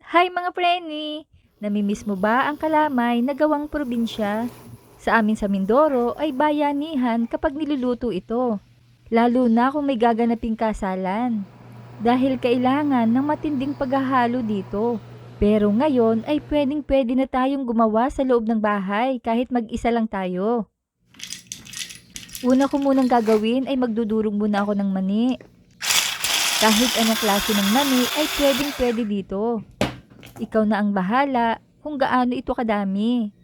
Hi mga preni! Namimiss mo ba ang kalamay na gawang probinsya? Sa amin sa Mindoro ay bayanihan kapag niluluto ito. Lalo na kung may gaganaping kasalan. Dahil kailangan ng matinding paghahalo dito. Pero ngayon ay pwedeng-pwede na tayong gumawa sa loob ng bahay kahit mag-isa lang tayo. Una ko munang gagawin ay magdudurog muna ako ng mani. Kahit anong klase ng mani ay pwedeng-pwede dito. Ikaw na ang bahala kung gaano ito kadami.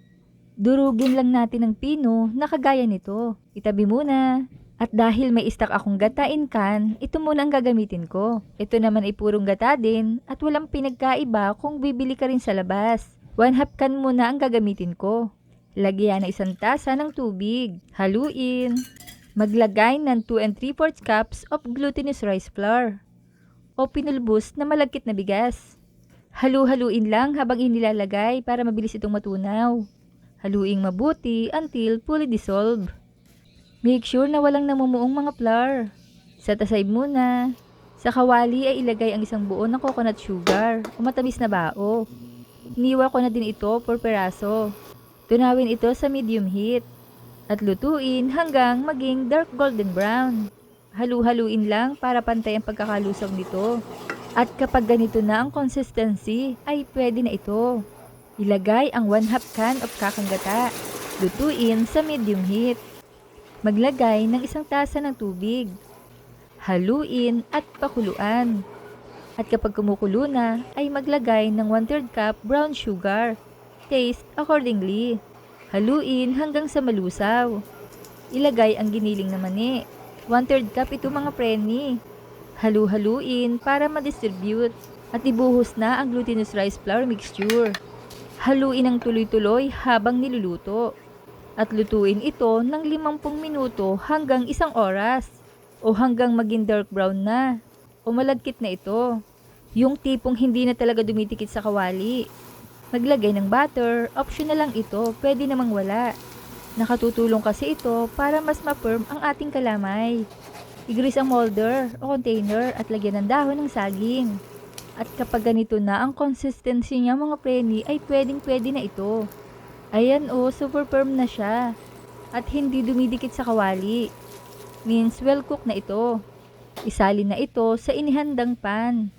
Durugin lang natin ng pino na kagaya nito. Itabi muna. At dahil may stock akong gata in can, ito muna ang gagamitin ko. Ito naman ay purong gata din at walang pinagkaiba kung bibili ka rin sa labas. 1/2 can muna ang gagamitin ko. Lagyan ng 1 tasa ng tubig. Haluin. Maglagay ng 2 3/4 cups of glutinous rice flour o pinulbos na malagkit na bigas. Halu-haluin lang habang inilalagay para mabilis itong matunaw. Haluing mabuti until fully dissolve. Make sure na walang namumuong mga flour. Set aside muna. Sa kawali ay ilagay ang 1 buo ng coconut sugar o matamis na bao. Iniwa ko na din ito por peraso. Tunawin ito sa medium heat. At lutuin hanggang maging dark golden brown. Halu-haluin lang para pantay ang pagkakalusaw nito. At kapag ganito na ang consistency, ay pwede na ito. Ilagay ang 1/2 can of kakang gata. Lutuin sa medium heat. Maglagay ng 1 tasa ng tubig. Haluin at pakuluan. At kapag kumukulo na, ay maglagay ng 1/3 cup brown sugar. Taste accordingly. Haluin hanggang sa malusaw. Ilagay ang giniling na mani. 1/3 cup ito mga preni. Halu-haluin para ma-distribute at ibuhos na ang glutinous rice flour mixture. Haluin ng tuloy-tuloy habang niluluto at lutuin ito ng 50 minuto hanggang 1 oras o hanggang maging dark brown na o malagkit na ito. Yung tipong hindi na talaga dumitikit sa kawali. Maglagay ng butter, optional lang ito, pwede namang wala. Nakatutulong kasi ito para mas ma-firm ang ating kalamay. I-grease ang molder o container at lagyan ng dahon ng saging. At kapag ganito na ang consistency niya mga preni ay pwedeng-pwede na ito. Ayan o, super firm na siya. At hindi dumidikit sa kawali. Means well cooked na ito. Isalin na ito sa inihandang pan.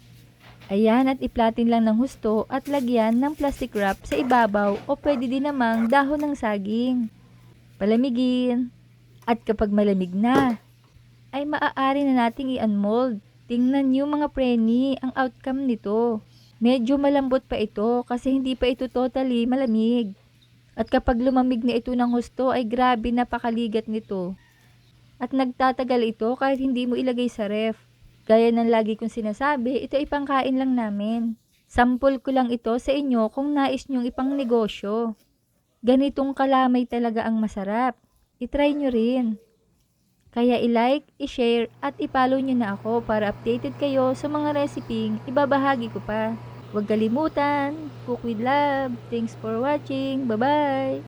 Ayan at iplatin lang ng husto at lagyan ng plastic wrap sa ibabaw o pwede din namang dahon ng saging. Palamigin. At kapag malamig na, ay maaari na nating i-unmold. Tingnan nyo mga preni ang outcome nito. Medyo malambot pa ito kasi hindi pa ito totally malamig. At kapag lumamig na ito ng husto ay grabe napakaligat nito. At nagtatagal ito kahit hindi mo ilagay sa ref. Gaya ng lagi kong sinasabi, ito ay pangkain lang namin. Sample ko lang ito sa inyo kung nais nyong ipang negosyo. Ganitong kalamay talaga ang masarap. I-try nyo rin. Kaya i-like, i-share at i-follow nyo na ako para updated kayo sa mga reseping ibabahagi ko pa. Huwag kalimutan, cook with love. Thanks for watching. Bye-bye!